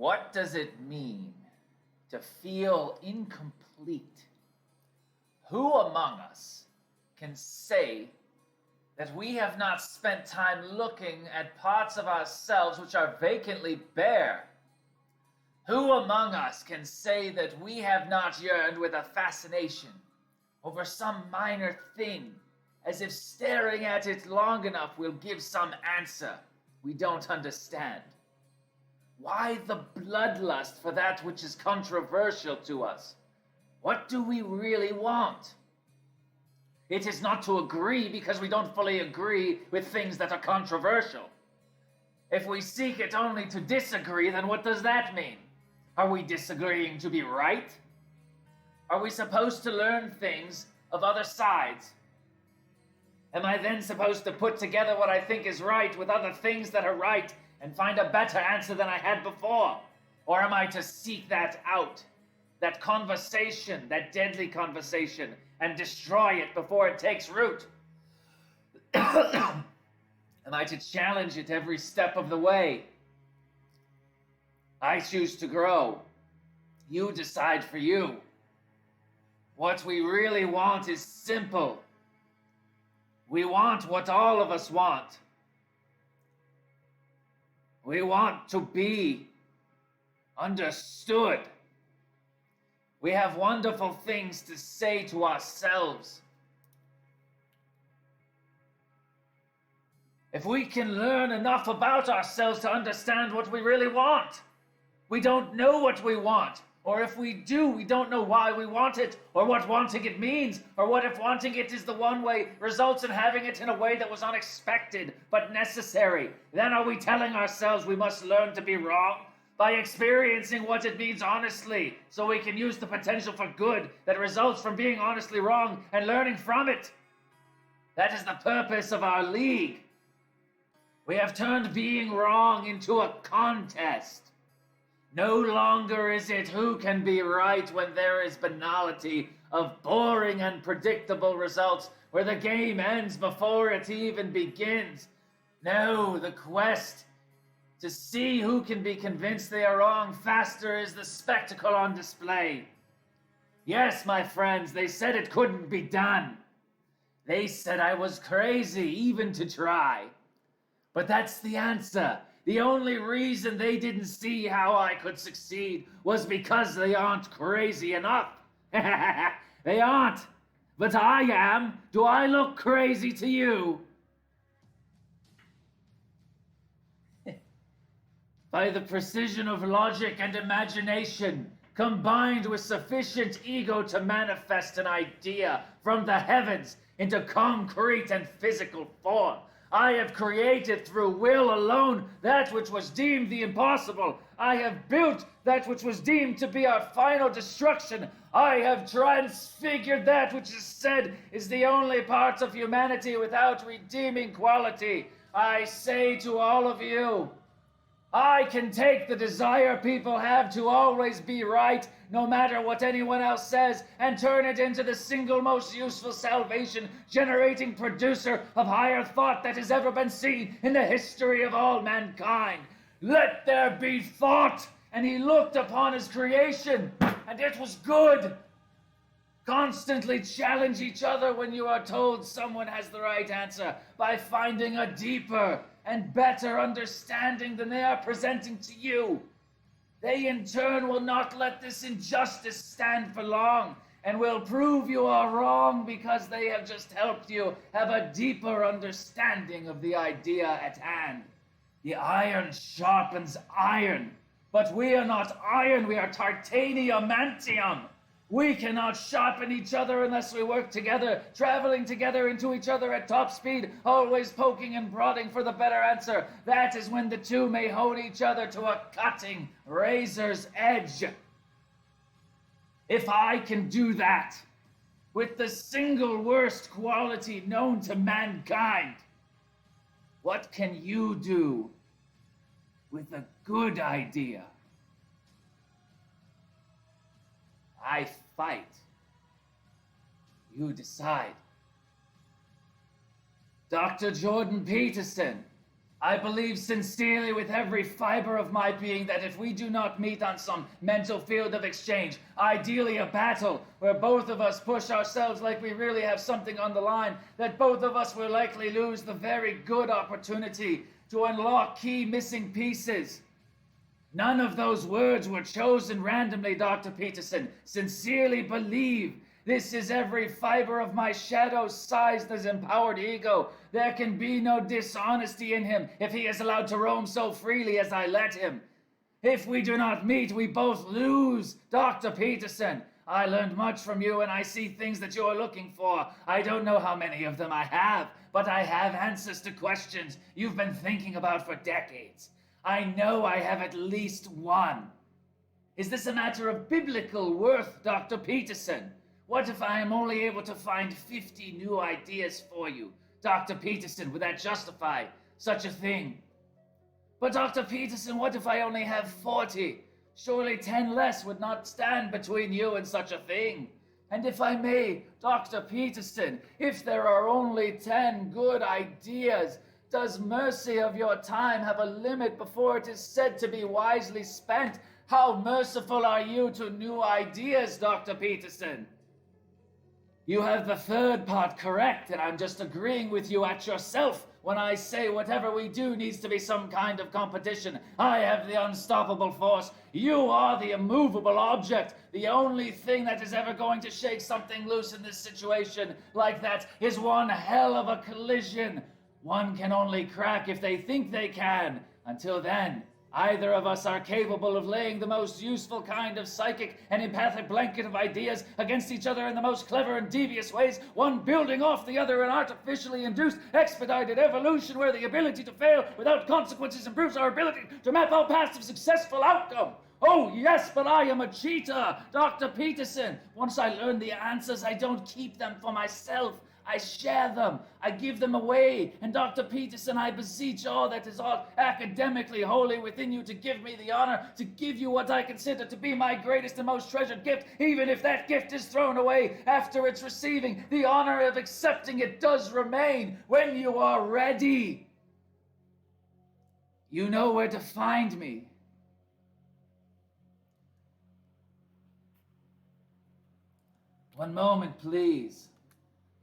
What does it mean to feel incomplete? Who among us can say that we have not spent time looking at parts of ourselves which are vacantly bare? Who among us can say that we have not yearned with a fascination over some minor thing, as if staring at it long enough will give some answer we don't understand? Why the bloodlust for that which is controversial to us? What do we really want? It is not to agree because we don't fully agree with things that are controversial. If we seek it only to disagree, then what does that mean? Are we disagreeing to be right? Are we supposed to learn things of other sides? Am I then supposed to put together what I think is right with other things that are right and find a better answer than I had before? Or am I to seek that out, that conversation, that deadly conversation, and destroy it before it takes root? Am I to challenge it every step of the way? I choose to grow. You decide for you. What we really want is simple. We want what all of us want. We want to be understood. We have wonderful things to say to ourselves. If we can learn enough about ourselves to understand what we really want, we don't know what we want. Or if we do, we don't know why we want it, or what wanting it means, or what if wanting it is the one way results in having it in a way that was unexpected but necessary. Then are we telling ourselves we must learn to be wrong by experiencing what it means honestly, so we can use the potential for good that results from being honestly wrong and learning from it? That is the purpose of our league. We have turned being wrong into a contest. No longer is it who can be right when there is banality of boring and predictable results where the game ends before it even begins. No, the quest to see who can be convinced they are wrong faster is the spectacle on display. Yes, my friends, they said it couldn't be done. They said I was crazy even to try. But that's the answer. The only reason they didn't see how I could succeed was because they aren't crazy enough. They aren't. But I am. Do I look crazy to you? By the precision of logic and imagination, combined with sufficient ego to manifest an idea from the heavens into concrete and physical form, I have created through will alone that which was deemed the impossible. I have built that which was deemed to be our final destruction. I have transfigured that which is said is the only part of humanity without redeeming quality. I say to all of you, I can take the desire people have to always be right, no matter what anyone else says, and turn it into the single most useful salvation-generating producer of higher thought that has ever been seen in the history of all mankind. Let there be thought! And he looked upon his creation, and it was good. Constantly challenge each other when you are told someone has the right answer by finding a deeper and better understanding than they are presenting to you. They in turn will not let this injustice stand for long and will prove you are wrong because they have just helped you have a deeper understanding of the idea at hand. The iron sharpens iron, but we are not iron, we are titaniumantium. We cannot sharpen each other unless we work together, traveling together into each other at top speed, always poking and prodding for the better answer. That is when the two may hold each other to a cutting razor's edge. If I can do that with the single worst quality known to mankind, what can you do with a good idea? I fight. You decide. Dr. Jordan Peterson, I believe sincerely with every fiber of my being that if we do not meet on some mental field of exchange, ideally a battle where both of us push ourselves like we really have something on the line, that both of us will likely lose the very good opportunity to unlock key missing pieces. None of those words were chosen randomly, Dr. Peterson. Sincerely believe. This is every fiber of my shadow-sized as empowered ego. There can be no dishonesty in him if he is allowed to roam so freely as I let him. If we do not meet, we both lose, Dr. Peterson. I learned much from you, and I see things that you are looking for. I don't know how many of them I have, but I have answers to questions you've been thinking about for decades. I know I have at least one. Is this a matter of biblical worth, Dr. Peterson? What if I am only able to find 50 new ideas for you? Dr. Peterson, would that justify such a thing? But Dr. Peterson, what if I only have 40? Surely 10 less would not stand between you and such a thing. And if I may, Dr. Peterson, if there are only 10 good ideas, does mercy of your time have a limit before it is said to be wisely spent? How merciful are you to new ideas, Dr. Peterson? You have the third part correct, and I'm just agreeing with you at yourself when I say whatever we do needs to be some kind of competition. I have the unstoppable force. You are the immovable object. The only thing that is ever going to shake something loose in this situation like that is one hell of a collision. One can only crack if they think they can. Until then, either of us are capable of laying the most useful kind of psychic and empathic blanket of ideas against each other in the most clever and devious ways, one building off the other in artificially induced expedited evolution where the ability to fail without consequences improves our ability to map out paths of successful outcome. Oh yes, but I am a cheater, Dr. Peterson. Once I learn the answers, I don't keep them for myself. I share them. I give them away. And Dr. Peterson, I beseech all that is all academically holy within you to give me the honor to give you what I consider to be my greatest and most treasured gift, even if that gift is thrown away after its receiving. The honor of accepting it does remain when you are ready. You know where to find me. One moment, please.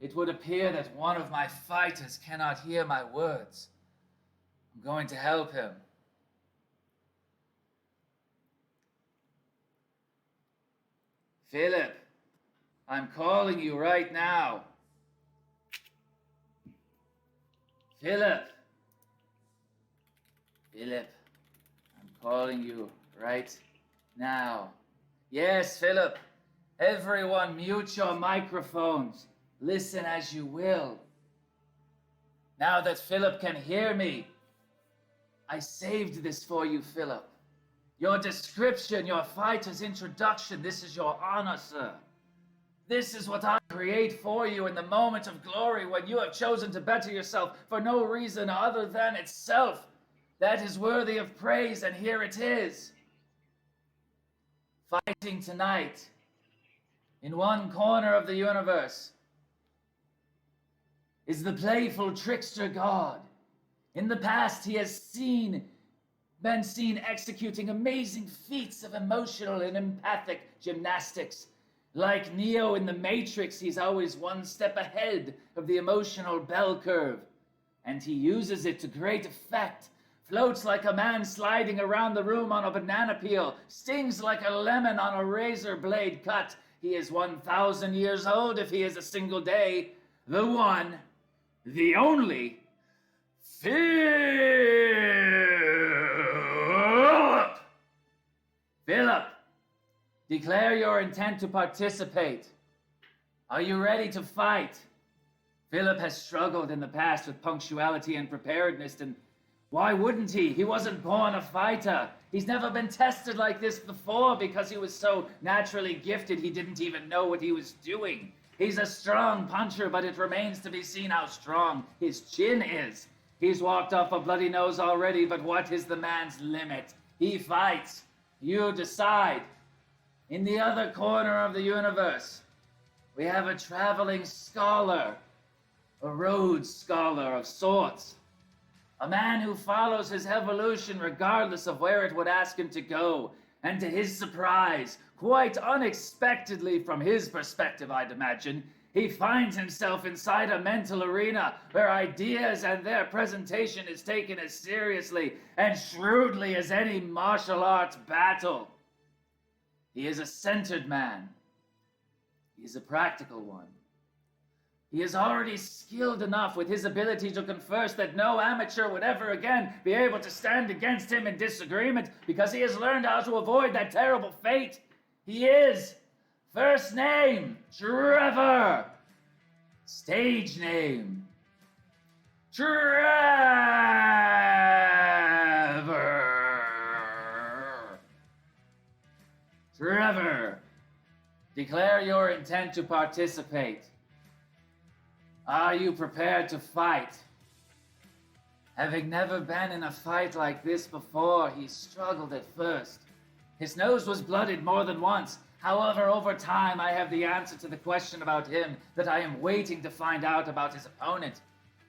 It would appear that one of my fighters cannot hear my words. I'm going to help him. Philip, I'm calling you right now. Philip, I'm calling you right now. Yes, Philip. Everyone mute your microphones. Listen as you will. Now that Philip can hear me, I saved this for you, Philip. Your description, your fighter's introduction, this is your honor, sir. This is what I create for you in the moment of glory when you have chosen to better yourself for no reason other than itself. That is worthy of praise, and here it is. Fighting tonight in one corner of the universe is the playful trickster God. In the past, he has been seen executing amazing feats of emotional and empathic gymnastics. Like Neo in the Matrix, he's always one step ahead of the emotional bell curve. And he uses it to great effect. Floats like a man sliding around the room on a banana peel. Stings like a lemon on a razor blade cut. He is 1,000 years old if he is a single day. The one, the only, Philip! Philip, declare your intent to participate. Are you ready to fight? Philip has struggled in the past with punctuality and preparedness, and why wouldn't he? He wasn't born a fighter. He's never been tested like this before because he was so naturally gifted he didn't even know what he was doing. He's a strong puncher, but it remains to be seen how strong his chin is. He's walked off a bloody nose already, but what is the man's limit? He fights. You decide. In the other corner of the universe, we have a traveling scholar, a Rhodes Scholar of sorts. A man who follows his evolution regardless of where it would ask him to go. And to his surprise, quite unexpectedly from his perspective, I'd imagine, he finds himself inside a mental arena where ideas and their presentation is taken as seriously and shrewdly as any martial arts battle. He is a centered man. He is a practical one. He is already skilled enough with his ability to converse that no amateur would ever again be able to stand against him in disagreement because he has learned how to avoid that terrible fate. He is, first name, Trevor. Stage name, Trevor. Trevor, declare your intent to participate. Are you prepared to fight? Having never been in a fight like this before, he struggled at first. His nose was blooded more than once. However, over time, I have the answer to the question about him that I am waiting to find out about his opponent.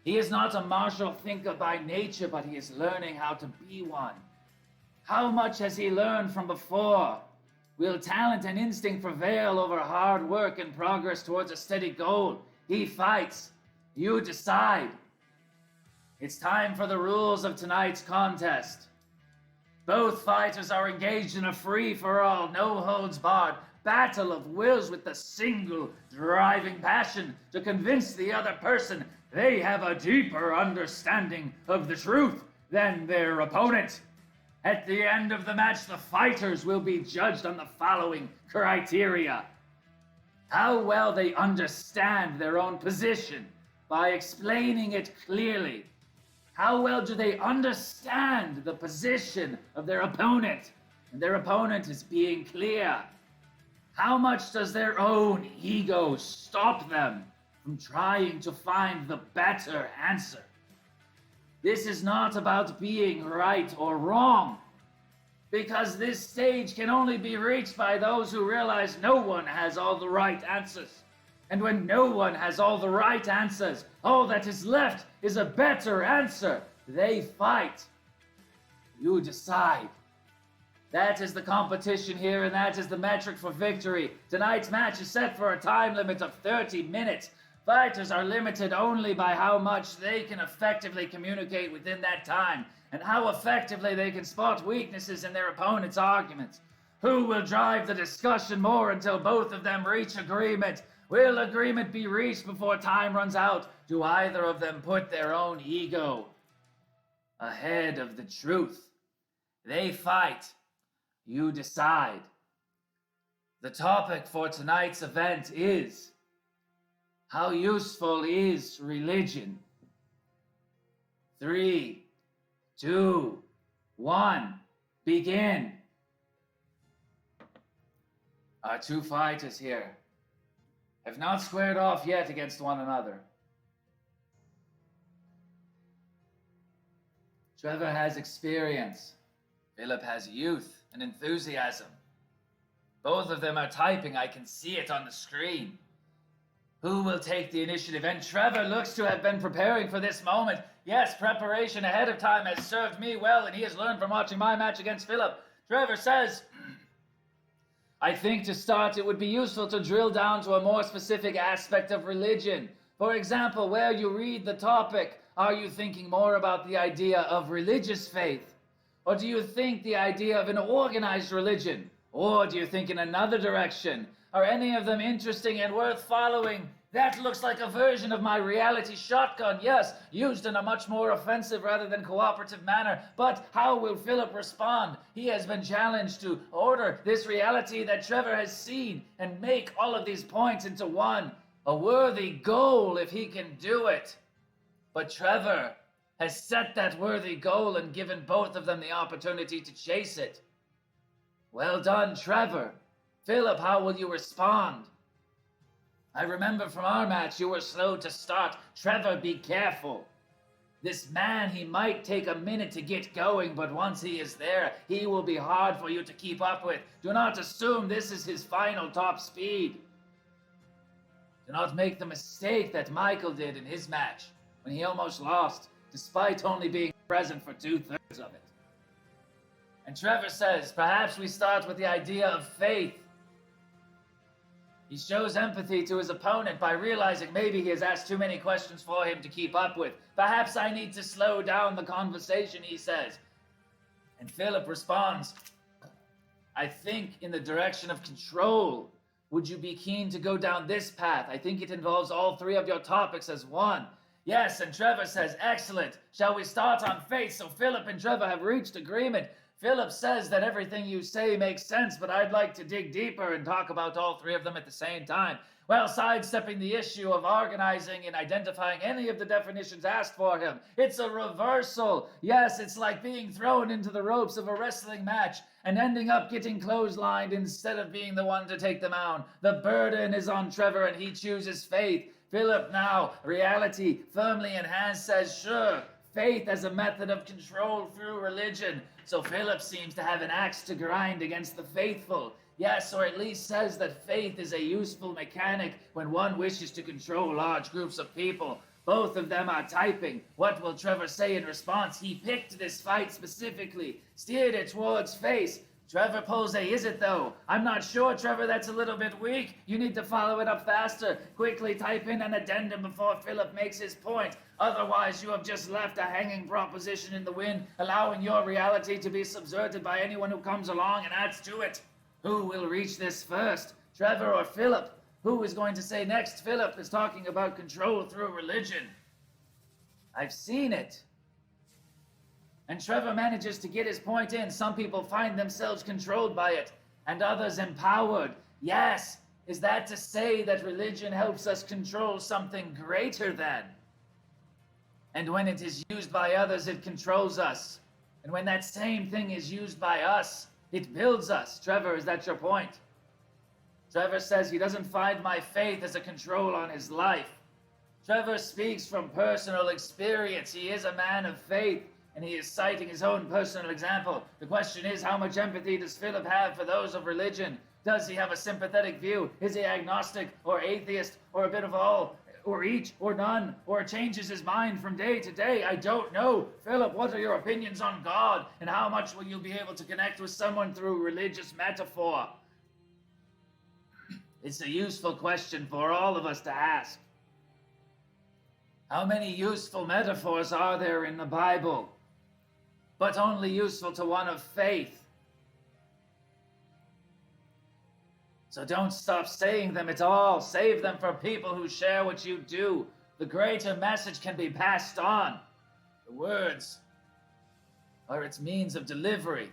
He is not a martial thinker by nature, but he is learning how to be one. How much has he learned from before? Will talent and instinct prevail over hard work and progress towards a steady goal? He fights. You decide. It's time for the rules of tonight's contest. Both fighters are engaged in a free-for-all, no-holds-barred battle of wills with the single driving passion to convince the other person they have a deeper understanding of the truth than their opponent. At the end of the match, the fighters will be judged on the following criteria. How well they understand their own position by explaining it clearly. How well do they understand the position of their opponent? And their opponent is being clear. How much does their own ego stop them from trying to find the better answer? This is not about being right or wrong, because this stage can only be reached by those who realize no one has all the right answers. And when no one has all the right answers, all that is left is a better answer. They fight. You decide. That is the competition here, and that is the metric for victory. Tonight's match is set for a time limit of 30 minutes. Fighters are limited only by how much they can effectively communicate within that time, and how effectively they can spot weaknesses in their opponent's arguments. Who will drive the discussion more until both of them reach agreement? Will agreement be reached before time runs out? Do either of them put their own ego ahead of the truth? They fight. You decide. The topic for tonight's event is: how useful is religion? 3, 2, 1, begin. Our two fighters here have not squared off yet against one another. Trevor has experience. Philip has youth and enthusiasm. Both of them are typing. I can see it on the screen. Who will take the initiative? And Trevor looks to have been preparing for this moment. Yes, preparation ahead of time has served me well, and he has learned from watching my match against Philip. Trevor says, I think to start it would be useful to drill down to a more specific aspect of religion. For example, where you read the topic, are you thinking more about the idea of religious faith? Or do you think the idea of an organized religion? Or do you think in another direction? Are any of them interesting and worth following? That looks like a version of my reality shotgun, yes, used in a much more offensive rather than cooperative manner. But how will Philip respond? He has been challenged to order this reality that Trevor has seen and make all of these points into one. A worthy goal if he can do it. But Trevor has set that worthy goal and given both of them the opportunity to chase it. Well done, Trevor. Philip, how will you respond? I remember from our match you were slow to start. Trevor, be careful. This man, he might take a minute to get going, but once he is there, he will be hard for you to keep up with. Do not assume this is his final top speed. Do not make the mistake that Michael did in his match, when he almost lost, despite only being present for 2/3 of it. And Trevor says, perhaps we start with the idea of faith. He shows empathy to his opponent by realizing maybe he has asked too many questions for him to keep up with. Perhaps I need to slow down the conversation, he says. And Philip responds, I think in the direction of control. Would you be keen to go down this path? I think it involves all three of your topics as one. Yes, and Trevor says, excellent. Shall we start on faith? So Philip and Trevor have reached agreement. Philip says that everything you say makes sense, but I'd like to dig deeper and talk about all three of them at the same time. Well, sidestepping the issue of organizing and identifying any of the definitions asked for him. It's a reversal. Yes, it's like being thrown into the ropes of a wrestling match and ending up getting clotheslined instead of being the one to take them out. The burden is on Trevor and he chooses faith. Philip now, reality firmly in hand, says, sure, faith as a method of control through religion. So Philip seems to have an axe to grind against the faithful. Yes, or at least says that faith is a useful mechanic when one wishes to control large groups of people. Both of them are typing. What will Trevor say in response? He picked this fight specifically, steered it towards face. Trevor pulls a, is it though? I'm not sure, Trevor, that's a little bit weak. You need to follow it up faster. Quickly type in an addendum before Philip makes his point. Otherwise, you have just left a hanging proposition in the wind, allowing your reality to be subverted by anyone who comes along and adds to it. Who will reach this first? Trevor or Philip? Who is going to say next? Philip is talking about control through religion. I've seen it. And Trevor manages to get his point in. Some people find themselves controlled by it, and others empowered. Yes, is that to say that religion helps us control something greater than? And when it is used by others, it controls us. And when that same thing is used by us, it builds us. Trevor, is that your point? Trevor says he doesn't find my faith as a control on his life. Trevor speaks from personal experience. He is a man of faith, and he is citing his own personal example. The question is, how much empathy does Philip have for those of religion? Does he have a sympathetic view? Is he agnostic or atheist or a bit of all? Or each, or none, or changes his mind from day to day? I don't know. Philip, what are your opinions on God? And how much will you be able to connect with someone through religious metaphor? It's a useful question for all of us to ask. How many useful metaphors are there in the Bible, but only useful to one of faith? So don't stop saying them at all. Save them for people who share what you do. The greater message can be passed on. The words are its means of delivery.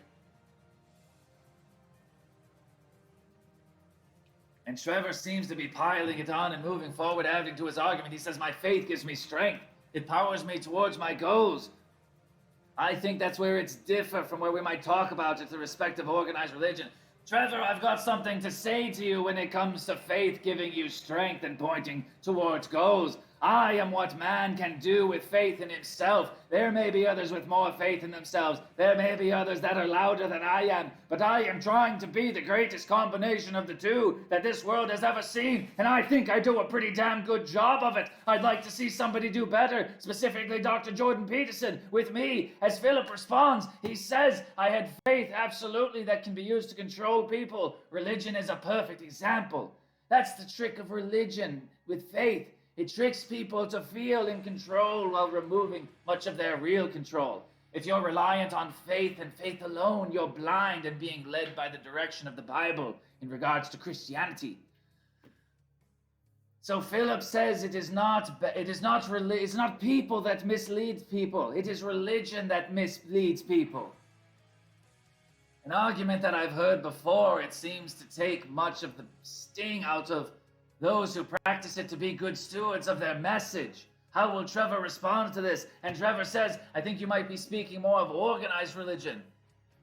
And Trevor seems to be piling it on and moving forward, adding to his argument. He says, my faith gives me strength. It powers me towards my goals. I think that's where it's different from where we might talk about it, the respect of organized religion. Trevor, I've got something to say to you when it comes to faith giving you strength and pointing towards goals. I am what man can do with faith in himself. There may be others with more faith in themselves. There may be others that are louder than I am. But I am trying to be the greatest combination of the two that this world has ever seen. And I think I do a pretty damn good job of it. I'd like to see somebody do better, specifically Dr. Jordan Peterson, with me. As Philip responds, he says, I had faith, absolutely, that can be used to control people. Religion is a perfect example. That's the trick of religion with faith. It tricks people to feel in control while removing much of their real control. If you're reliant on faith and faith alone, you're blind and being led by the direction of the Bible in regards to Christianity. So Philip says it's not people that mislead people. It is religion that misleads people. An argument that I've heard before. It seems to take much of the sting out of those who practice it to be good stewards of their message. How will Trevor respond to this? And Trevor says, I think you might be speaking more of organized religion.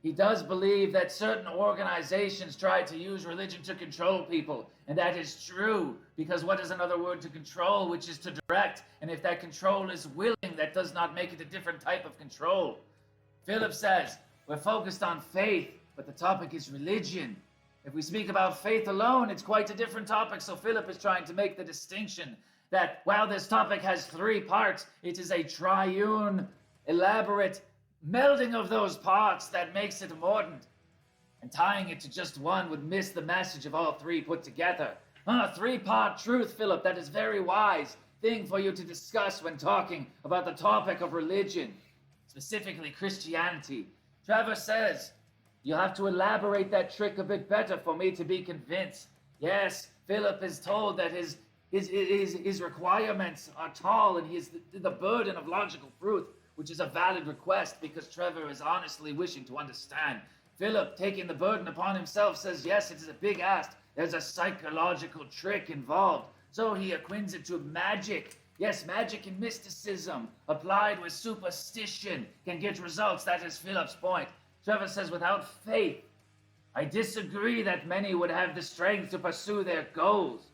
He does believe that certain organizations try to use religion to control people. And that is true, because what is another word to control, which is to direct? And if that control is willing, that does not make it a different type of control. Philip says, we're focused on faith, but the topic is religion. If we speak about faith alone, it's quite a different topic. So Philip is trying to make the distinction that while this topic has three parts, it is a triune elaborate melding of those parts that makes it important. And tying it to just one would miss the message of all three put together. A three-part truth, Philip, that is very wise thing for you to discuss when talking about the topic of religion, specifically Christianity. Trevor says, you'll have to elaborate that trick a bit better for me to be convinced. Yes, Philip is told that his requirements are tall and he is the burden of logical truth, which is a valid request because Trevor is honestly wishing to understand. Philip, taking the burden upon himself, says, yes, it is a big ask. There's a psychological trick involved. So he equates it to magic. Yes, magic and mysticism applied with superstition can get results. That is Philip's point. Trevor says, without faith, I disagree that many would have the strength to pursue their goals.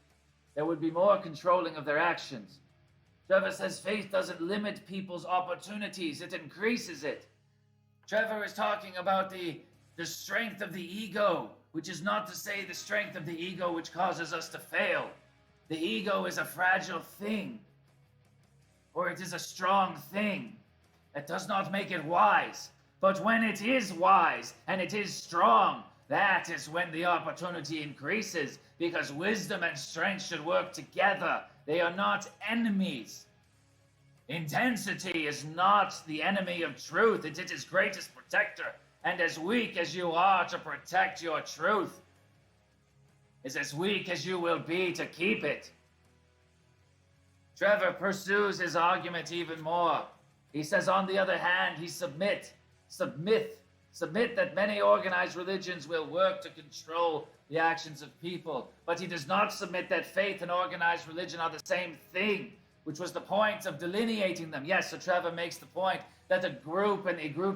There would be more controlling of their actions. Trevor says faith doesn't limit people's opportunities, it increases it. Trevor is talking about the strength of the ego, which is not to say the strength of the ego which causes us to fail. The ego is a fragile thing, or it is a strong thing. That does not make it wise. But when it is wise and it is strong, that is when the opportunity increases, because wisdom and strength should work together. They are not enemies. Intensity is not the enemy of truth. It is its greatest protector. And as weak as you are to protect your truth, is as weak as you will be to keep it. Trevor pursues his argument even more. He says, on the other hand, he submit that many organized religions will work to control the actions of people. But he does not submit that faith and organized religion are the same thing, which was the point of delineating them. Yes, so Trevor makes the point that a group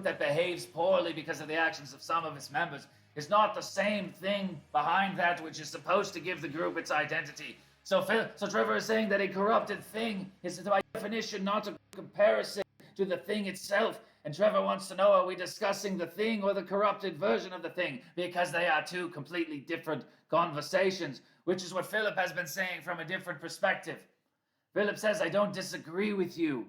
that behaves poorly because of the actions of some of its members is not the same thing behind that which is supposed to give the group its identity. So Trevor is saying that a corrupted thing is by definition not a comparison to the thing itself. And Trevor wants to know, are we discussing the thing or the corrupted version of the thing? Because they are two completely different conversations, which is what Philip has been saying from a different perspective. Philip says, I don't disagree with you,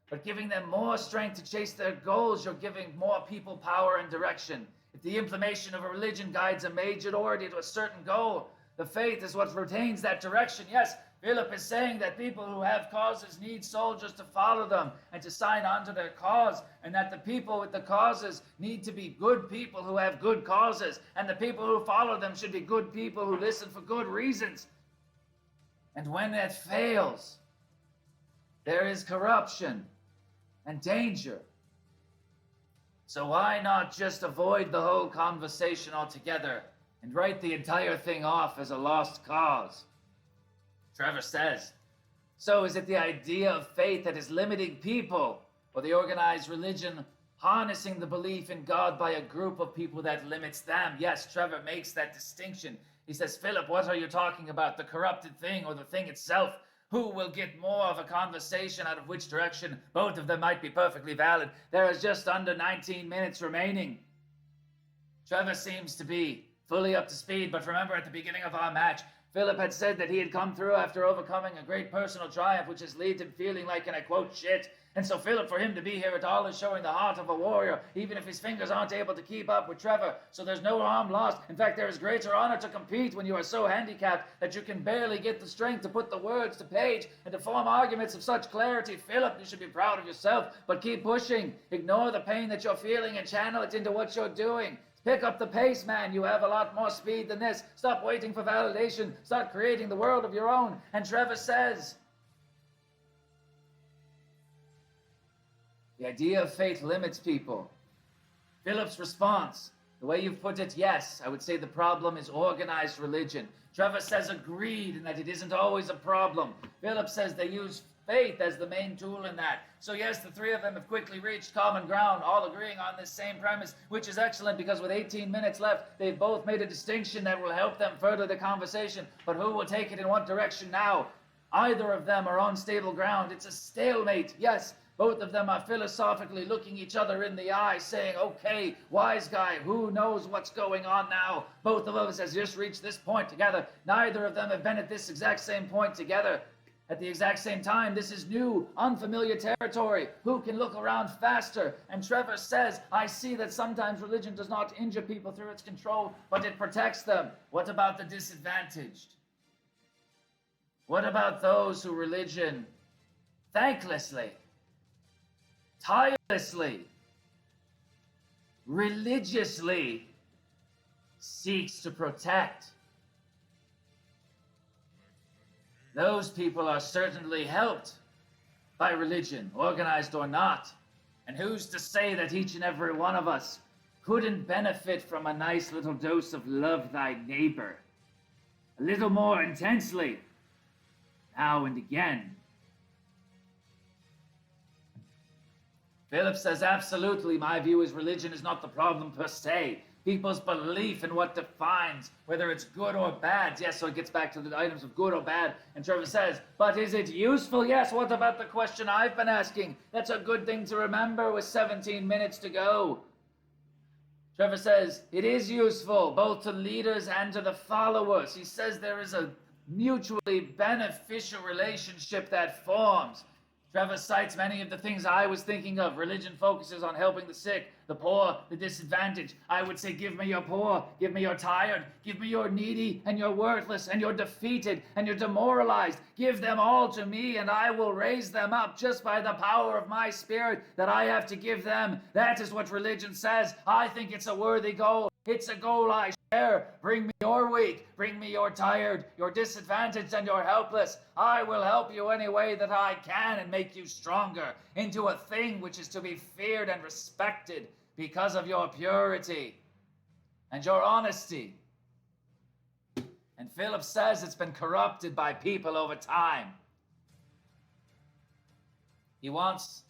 but giving them more strength to chase their goals, you're giving more people power and direction. If the implementation of a religion guides a majority to a certain goal, the faith is what retains that direction. Yes, Philip is saying that people who have causes need soldiers to follow them and to sign on to their cause, and that the people with the causes need to be good people who have good causes, and the people who follow them should be good people who listen for good reasons. And when that fails, there is corruption and danger. So why not just avoid the whole conversation altogether and write the entire thing off as a lost cause? Trevor says, so is it the idea of faith that is limiting people, or the organized religion harnessing the belief in God by a group of people that limits them? Yes, Trevor makes that distinction. He says, Philip, what are you talking about? The corrupted thing or the thing itself? Who will get more of a conversation out of which direction? Both of them might be perfectly valid. There is just under 19 minutes remaining. Trevor seems to be fully up to speed, but remember at the beginning of our match, Philip had said that he had come through after overcoming a great personal triumph, which has led him feeling like, and I quote, shit. And so Philip, for him to be here at all, is showing the heart of a warrior, even if his fingers aren't able to keep up with Trevor. So there's no harm lost. In fact, there is greater honor to compete when you are so handicapped that you can barely get the strength to put the words to page and to form arguments of such clarity. Philip, you should be proud of yourself, but keep pushing. Ignore the pain that you're feeling and channel it into what you're doing. Pick up the pace, man. You have a lot more speed than this. Stop waiting for validation. Start creating the world of your own. And Trevor says, the idea of faith limits people. Philip's response, the way you've put it, yes, I would say the problem is organized religion. Trevor says agreed, and that it isn't always a problem. Philip says they use faith as the main tool in that. So yes, the three of them have quickly reached common ground, all agreeing on this same premise, which is excellent because with 18 minutes left, they've both made a distinction that will help them further the conversation. But who will take it in what direction now? Either of them are on stable ground. It's a stalemate. Yes, both of them are philosophically looking each other in the eye, saying, okay, wise guy, who knows what's going on now? Both of us has just reached this point together. Neither of them have been at this exact same point together. At the exact same time, this is new, unfamiliar territory. Who can look around faster? And Trevor says, I see that sometimes religion does not injure people through its control, but it protects them. What about the disadvantaged? What about those who religion thanklessly, tirelessly, religiously seeks to protect? Those people are certainly helped by religion, organized or not. And who's to say that each and every one of us couldn't benefit from a nice little dose of love thy neighbor a little more intensely now and again? Philip says, absolutely, my view is religion is not the problem per se. People's belief in what defines whether it's good or bad. Yes, so it gets back to the items of good or bad. And Trevor says, but is it useful? Yes, what about the question I've been asking? That's a good thing to remember with 17 minutes to go. Trevor says, it is useful both to leaders and to the followers. He says there is a mutually beneficial relationship that forms. Trevor cites many of the things I was thinking of. Religion focuses on helping the sick, the poor, the disadvantaged. I would say, give me your poor, give me your tired, give me your needy and your worthless and your defeated and your demoralized. Give them all to me and I will raise them up just by the power of my spirit that I have to give them. That is what religion says. I think it's a worthy goal. It's a goal I share. Bring me your weak, bring me your tired, your disadvantaged and your helpless. I will help you any way that I can and make you stronger into a thing which is to be feared and respected because of your purity and your honesty. And Philip says it's been corrupted by people over time. He wants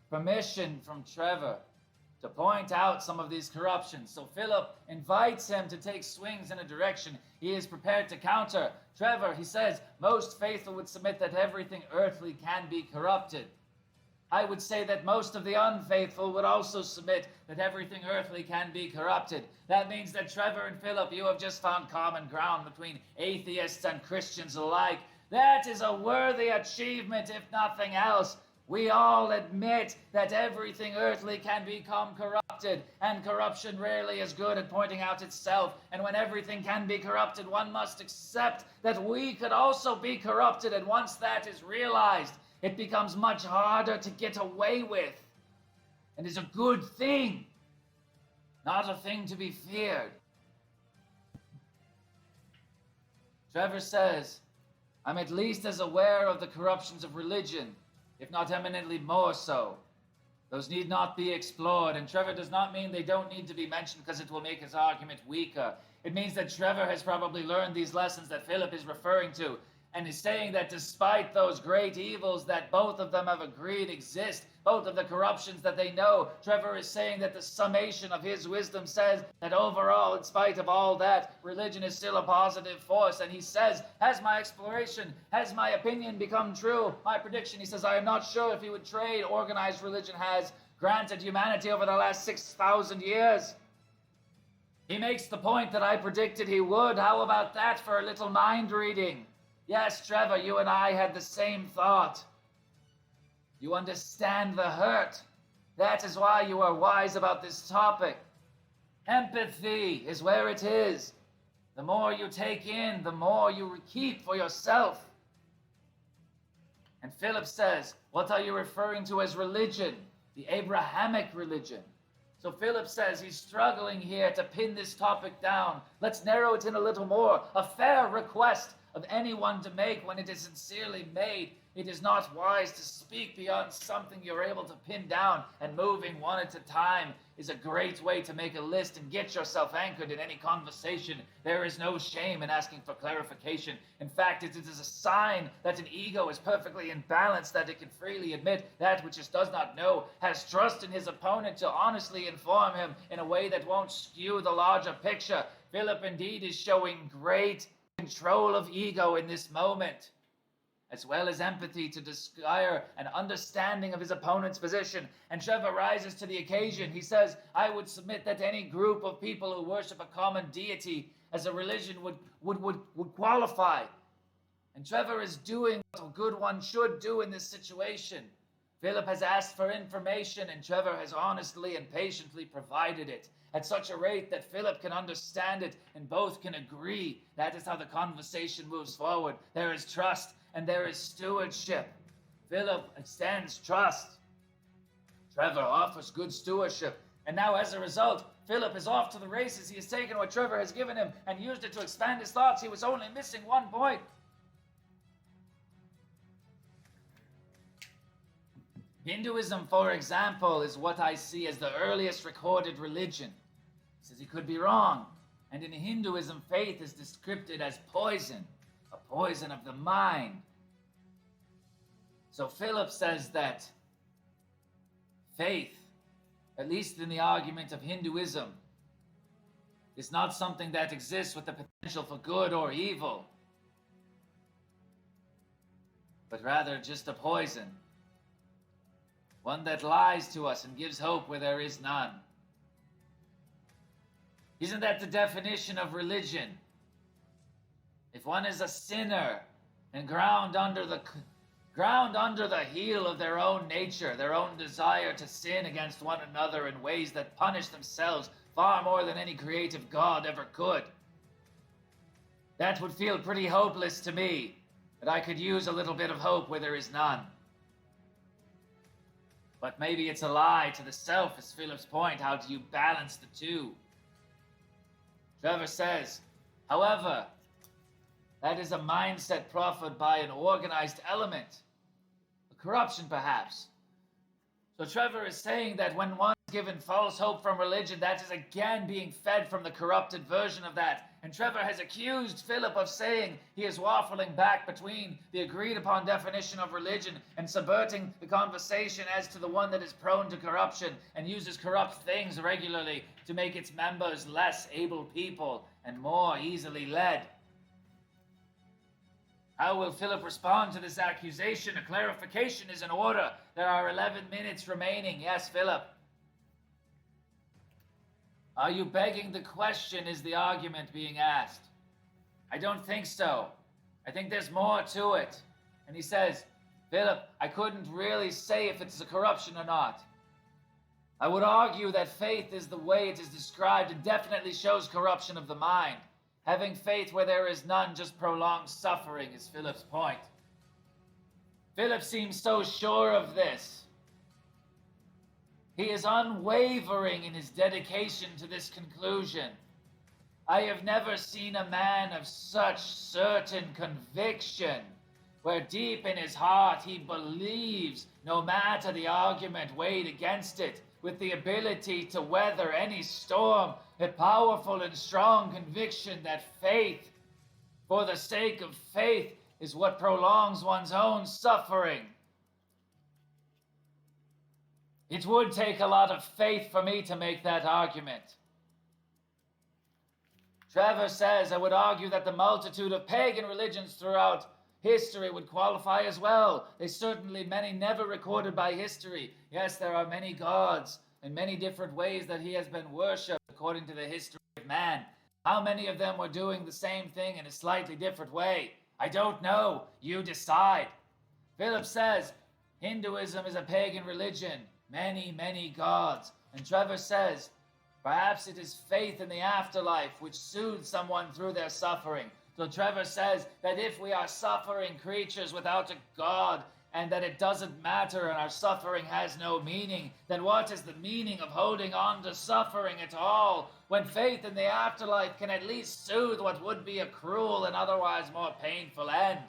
permission from Trevor to point out some of these corruptions. So Philip invites him to take swings in a direction he is prepared to counter. Trevor, he says, most faithful would submit that everything earthly can be corrupted. I would say that most of the unfaithful would also submit that everything earthly can be corrupted. That means that Trevor and Philip, you have just found common ground between atheists and Christians alike. That is a worthy achievement, if nothing else. We all admit that everything earthly can become corrupted, and corruption rarely is good at pointing out itself. And when everything can be corrupted, one must accept that we could also be corrupted, and once that is realized, it becomes much harder to get away with, and is a good thing, not a thing to be feared. Trevor says, I'm at least as aware of the corruptions of religion, if not eminently more so. Those need not be explored, and Trevor does not mean they don't need to be mentioned because it will make his argument weaker. It means that Trevor has probably learned these lessons that Philip is referring to, and is saying that despite those great evils that both of them have agreed exist, both of the corruptions that they know, Trevor is saying that the summation of his wisdom says that overall, in spite of all that, religion is still a positive force. And he says, has my exploration, has my opinion become true? My prediction, he says, I am not sure if he would trade organized religion has granted humanity over the last 6,000 years. He makes the point that I predicted he would. How about that for a little mind reading? Yes, Trevor, you and I had the same thought. You understand the hurt. That is why you are wise about this topic. Empathy is where it is. The more you take in, the more you keep for yourself. And Philip says, what are you referring to as religion? The Abrahamic religion. So Philip says he's struggling here to pin this topic down. Let's narrow it in a little more. A fair request of anyone to make when it is sincerely made. It is not wise to speak beyond something you're able to pin down, and moving one at a time is a great way to make a list and get yourself anchored in any conversation. There is no shame in asking for clarification. In fact, it is a sign that an ego is perfectly in balance, that it can freely admit that which it does not know, has trust in his opponent to honestly inform him in a way that won't skew the larger picture. Philip indeed is showing great control of ego in this moment, as well as empathy to desire an understanding of his opponent's position. And Trevor rises to the occasion. He says, I would submit that any group of people who worship a common deity as a religion would qualify. And Trevor is doing what a good one should do in this situation. Philip has asked for information, and Trevor has honestly and patiently provided it at such a rate that Philip can understand it and both can agree. That is how the conversation moves forward. There is trust and there is stewardship. Philip extends trust. Trevor offers good stewardship. And now, as a result, Philip is off to the races. He has taken what Trevor has given him and used it to expand his thoughts. He was only missing one point. Hinduism, for example, is what I see as the earliest recorded religion. He says he could be wrong. And in Hinduism, faith is described as poison, a poison of the mind. So Philip says that faith, at least in the argument of Hinduism, is not something that exists with the potential for good or evil, but rather just a poison. One that lies to us and gives hope where there is none. Isn't that the definition of religion? If one is a sinner and ground under the heel of their own nature, their own desire to sin against one another in ways that punish themselves far more than any creative God ever could, that would feel pretty hopeless to me, but I could use a little bit of hope where there is none. But maybe it's a lie to the self, is Philip's point. How do you balance the two? Trevor says, however, that is a mindset proffered by an organized element, a corruption perhaps. So Trevor is saying that when one's given false hope from religion, that is again being fed from the corrupted version of that. And Trevor has accused Philip of saying he is waffling back between the agreed upon definition of religion and subverting the conversation as to the one that is prone to corruption and uses corrupt things regularly to make its members less able people and more easily led. How will Philip respond to this accusation? A clarification is in order. There are 11 minutes remaining. Yes, Philip. Are you begging the question, is the argument being asked? I don't think so. I think there's more to it. And he says, Philip, I couldn't really say if it's a corruption or not. I would argue that faith is the way it is described and definitely shows corruption of the mind. Having faith where there is none just prolongs suffering, is Philip's point. Philip seems so sure of this. He is unwavering in his dedication to this conclusion. I have never seen a man of such certain conviction, where deep in his heart he believes, no matter the argument weighed against it, with the ability to weather any storm, a powerful and strong conviction that faith, for the sake of faith, is what prolongs one's own suffering. It would take a lot of faith for me to make that argument. Trevor says, I would argue that the multitude of pagan religions throughout history would qualify as well. There's certainly many never recorded by history. Yes, there are many gods and many different ways that he has been worshipped according to the history of man. How many of them were doing the same thing in a slightly different way? I don't know. You decide. Philip says, Hinduism is a pagan religion. Many, many gods. And Trevor says, perhaps it is faith in the afterlife which soothes someone through their suffering. So Trevor says that if we are suffering creatures without a God, and that it doesn't matter and our suffering has no meaning, then what is the meaning of holding on to suffering at all, when faith in the afterlife can at least soothe what would be a cruel and otherwise more painful end?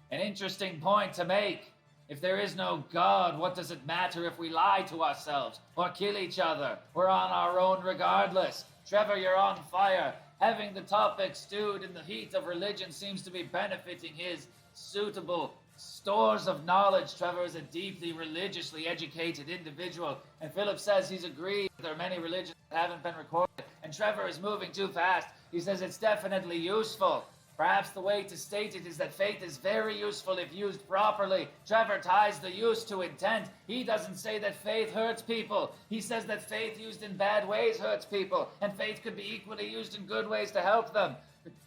An interesting point to make. If there is no God, what does it matter if we lie to ourselves or kill each other? We're on our own regardless. Trevor, you're on fire. Having the topic stewed in the heat of religion seems to be benefiting his suitable stores of knowledge. Trevor is a deeply religiously educated individual, and Philip says he's agreed there are many religions that haven't been recorded, and Trevor is moving too fast. He says it's definitely useful. Perhaps the way to state it is that faith is very useful if used properly. Trevor ties the use to intent. He doesn't say that faith hurts people. He says that faith used in bad ways hurts people, and faith could be equally used in good ways to help them.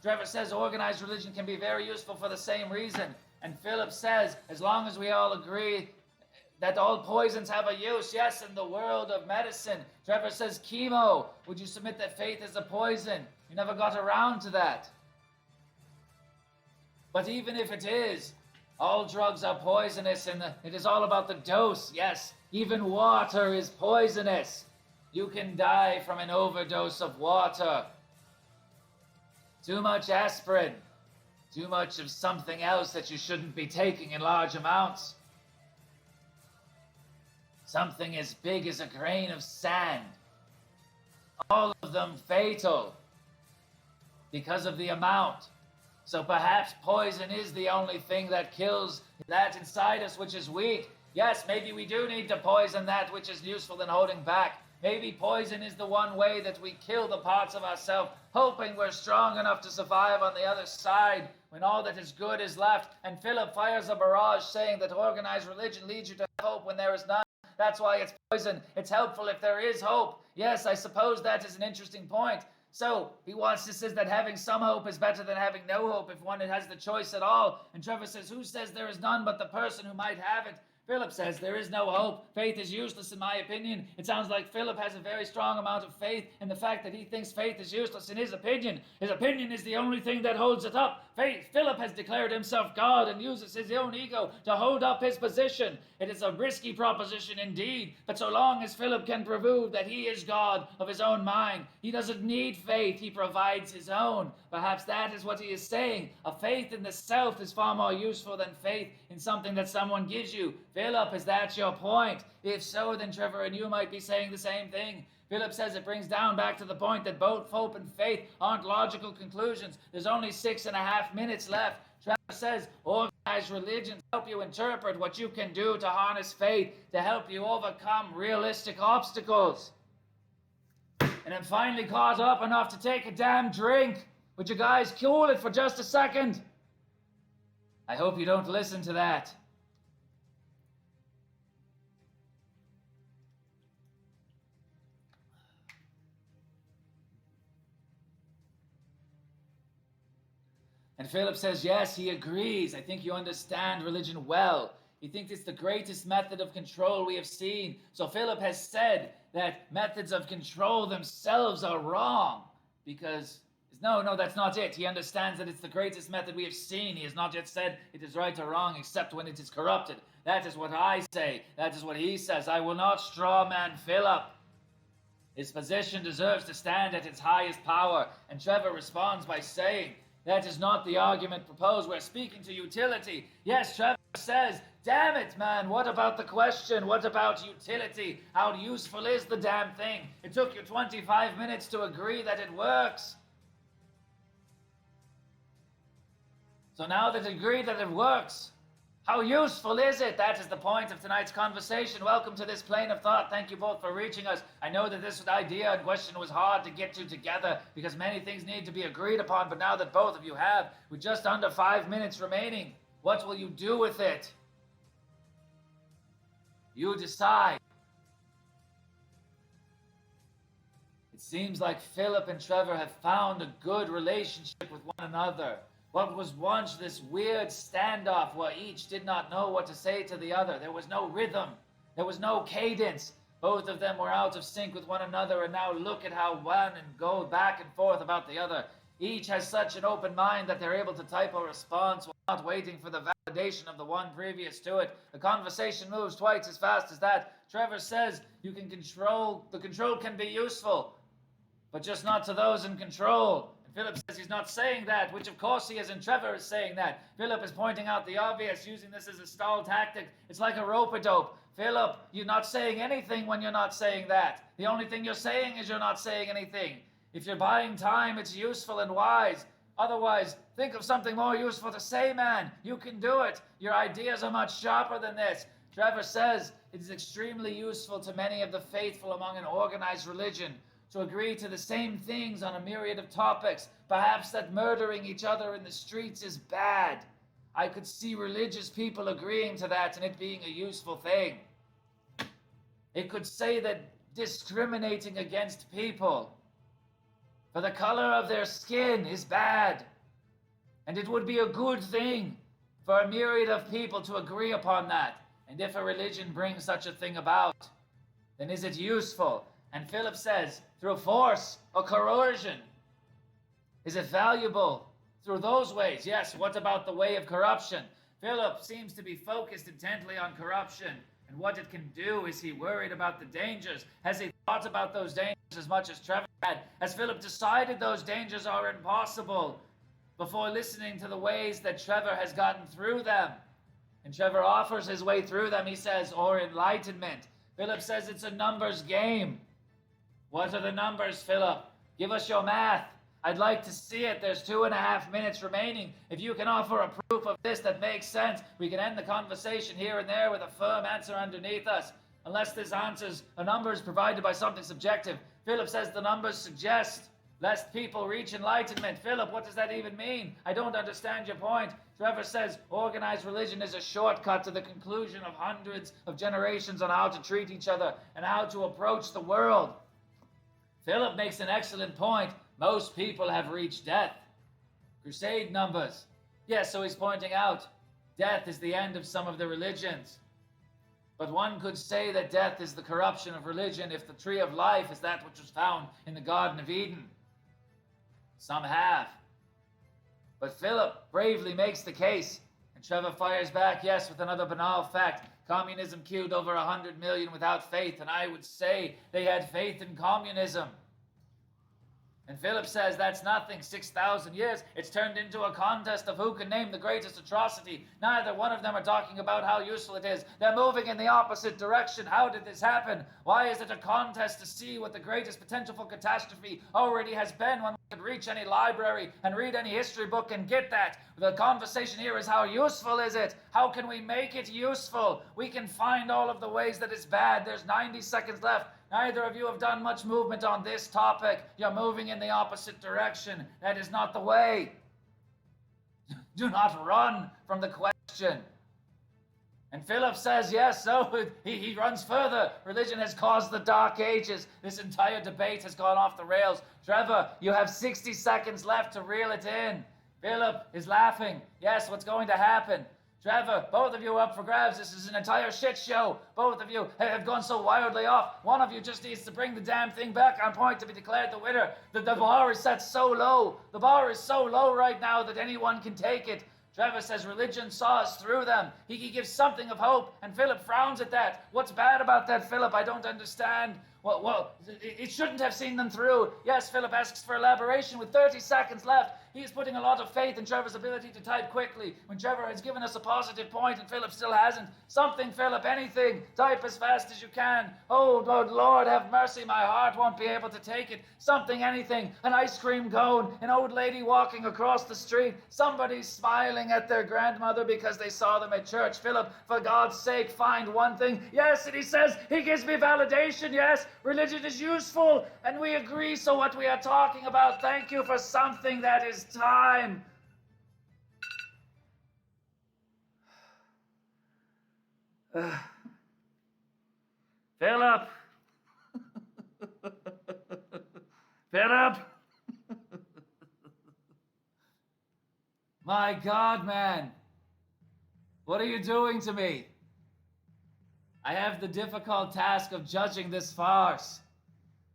Trevor says organized religion can be very useful for the same reason. And Philip says, as long as we all agree that all poisons have a use, yes, in the world of medicine. Trevor says, chemo, would you submit that faith is a poison? You never got around to that. But even if it is, all drugs are poisonous, and it is all about the dose. Yes, even water is poisonous. You can die from an overdose of water. Too much aspirin. Too much of something else that you shouldn't be taking in large amounts. Something as big as a grain of sand. All of them fatal because of the amount. So perhaps poison is the only thing that kills that inside us which is weak. Yes, maybe we do need to poison that which is useful in holding back. Maybe poison is the one way that we kill the parts of ourselves, hoping we're strong enough to survive on the other side when all that is good is left. And Philip fires a barrage saying that organized religion leads you to hope when there is none. That's why it's poison. It's helpful if there is hope. Yes, I suppose that is an interesting point. So he wants to say that having some hope is better than having no hope if one has the choice at all. And Trevor says, who says there is none but the person who might have it? Philip says there is no hope. Faith is useless in my opinion. It sounds like Philip has a very strong amount of faith in the fact that he thinks faith is useless in his opinion. His opinion is the only thing that holds it up. Philip has declared himself God and uses his own ego to hold up his position. It is a risky proposition indeed, but so long as Philip can prove that he is God of his own mind, he doesn't need faith, he provides his own. Perhaps that is what he is saying. A faith in the self is far more useful than faith in something that someone gives you. Philip, is that your point? If so, then Trevor and you might be saying the same thing. Philip says it brings down back to the point that both hope and faith aren't logical conclusions. There's only 6.5 minutes left. Trevor says organized religions help you interpret what you can do to harness faith, to help you overcome realistic obstacles. And I'm finally caught up enough to take a damn drink. Would you guys cool it for just a second? I hope you don't listen to that. And Philip says, yes, he agrees. I think you understand religion well. He thinks it's the greatest method of control we have seen. So Philip has said that methods of control themselves are wrong. Because, no, that's not it. He understands that it's the greatest method we have seen. He has not yet said it is right or wrong except when it is corrupted. That is what I say. That is what he says. I will not strawman Philip. His position deserves to stand at its highest power. And Trevor responds by saying, that is not the argument proposed. We're speaking to utility. Yes, Trevor says, damn it, man, what about the question? What about utility? How useful is the damn thing? It took you 25 minutes to agree that it works. So now that you agree that it works, how useful is it? That is the point of tonight's conversation. Welcome to this plane of thought. Thank you both for reaching us. I know that this idea and question was hard to get to together because many things need to be agreed upon, but now that both of you have, with just under 5 minutes remaining, what will you do with it? You decide. It seems like Philip and Trevor have found a good relationship with one another. What was once this weird standoff where each did not know what to say to the other. There was no rhythm. There was no cadence. Both of them were out of sync with one another, and now look at how one and go back and forth about the other. Each has such an open mind that they're able to type a response while not waiting for the validation of the one previous to it. The conversation moves twice as fast as that. Trevor says the control can be useful, but just not to those in control. Philip says he's not saying that, which of course he is, and Trevor is saying that. Philip is pointing out the obvious, using this as a stall tactic. It's like a rope-a-dope. Philip, you're not saying anything when you're not saying that. The only thing you're saying is you're not saying anything. If you're buying time, it's useful and wise. Otherwise, think of something more useful to say, man. You can do it. Your ideas are much sharper than this. Trevor says it is extremely useful to many of the faithful among an organized religion to agree to the same things on a myriad of topics. Perhaps that murdering each other in the streets is bad. I could see religious people agreeing to that and it being a useful thing. It could say that discriminating against people For the color of their skin is bad, and it would be a good thing for a myriad of people to agree upon that. And if a religion brings such a thing about, then is it useful? And Philip says, through force or coercion. Is it valuable through those ways? Yes, what about the way of corruption? Philip seems to be focused intently on corruption and what it can do. Is he worried about the dangers? Has he thought about those dangers as much as Trevor had? Has Philip decided those dangers are impossible before listening to the ways that Trevor has gotten through them? And Trevor offers his way through them, he says, or enlightenment. Philip says it's a numbers game. What are the numbers, Philip? Give us your math. I'd like to see it. There's 2.5 minutes remaining. If you can offer a proof of this that makes sense, we can end the conversation here and there with a firm answer underneath us. Unless this answers a number is provided by something subjective. Philip says the numbers suggest lest people reach enlightenment. Philip, what does that even mean? I don't understand your point. Trevor says organized religion is a shortcut to the conclusion of hundreds of generations on how to treat each other and how to approach the world. Philip makes an excellent point. Most people have reached death. Crusade numbers. Yes, so he's pointing out death is the end of some of the religions. But one could say that death is the corruption of religion if the tree of life is that which was found in the Garden of Eden. Some have. But Philip bravely makes the case, and Trevor fires back, yes, with another banal fact. Communism killed over 100 million without faith, and I would say they had faith in communism. And Philip says that's nothing. 6,000 years, it's turned into a contest of who can name the greatest atrocity. Neither one of them are talking about how useful it is. They're moving in the opposite direction. How did this happen? Why is it a contest to see what the greatest potential for catastrophe already has been when we could reach any library and read any history book and get that? The conversation here is how useful is it? How can we make it useful? We can find all of the ways that it's bad. There's 90 seconds left. Neither of you have done much movement on this topic. You're moving in the opposite direction. That is not the way. Do not run from the question. And Philip says, yes, so he runs further. Religion has caused the Dark Ages. This entire debate has gone off the rails. Trevor, you have 60 seconds left to reel it in. Philip is laughing. Yes, what's going to happen? Trevor, both of you are up for grabs. This is an entire shit show. Both of you have gone so wildly off. One of you just needs to bring the damn thing back on point to be declared the winner. The bar is set so low. The bar is so low right now that anyone can take it. Trevor says religion saw us through them. He gives something of hope, and Philip frowns at that. What's bad about that, Philip? I don't understand. Well, it shouldn't have seen them through. Yes, Philip asks for elaboration with 30 seconds left. He is putting a lot of faith in Trevor's ability to type quickly. When Trevor has given us a positive point and Philip still hasn't. Something, Philip, anything. Type as fast as you can. Oh, Lord, have mercy. My heart won't be able to take it. Something, anything. An ice cream cone. An old lady walking across the street. Somebody smiling at their grandmother because they saw them at church. Philip, for God's sake, find one thing. Yes, and he says, he gives me validation. Yes, religion is useful. And we agree. So what we are talking about, thank you for something that is time. Philip. Philip. My God, man. What are you doing to me? I have the difficult task of judging this farce,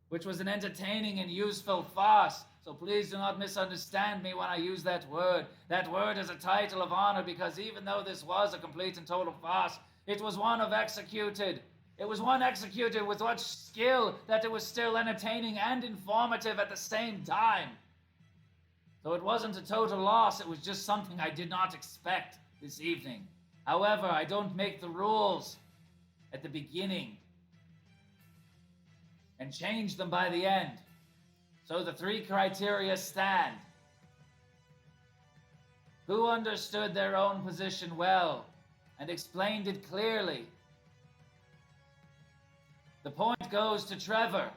which was an entertaining and useful farce. So please do not misunderstand me when I use that word. That word is a title of honor because even though this was a complete and total farce, it was one executed. It was one executed with such skill that it was still entertaining and informative at the same time. So it wasn't a total loss, it was just something I did not expect this evening. However, I don't make the rules at the beginning and change them by the end. So the 3 criteria stand. Who understood their own position well and explained it clearly? The point goes to Trevor.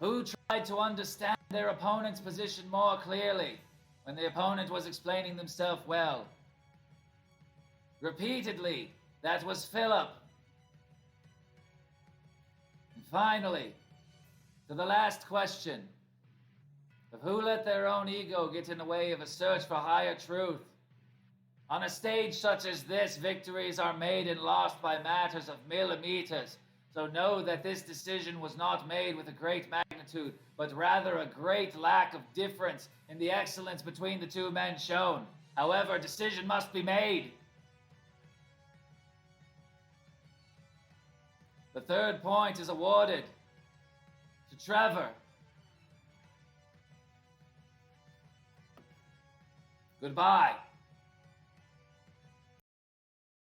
Who tried to understand their opponent's position more clearly when the opponent was explaining themselves well? Repeatedly, that was Philip. Finally, to the last question of who let their own ego get in the way of a search for higher truth. On a stage such as this, victories are made and lost by matters of millimeters. So know that this decision was not made with a great magnitude, but rather a great lack of difference in the excellence between the two men shown. However, a decision must be made. The third point is awarded to Trevor. Goodbye.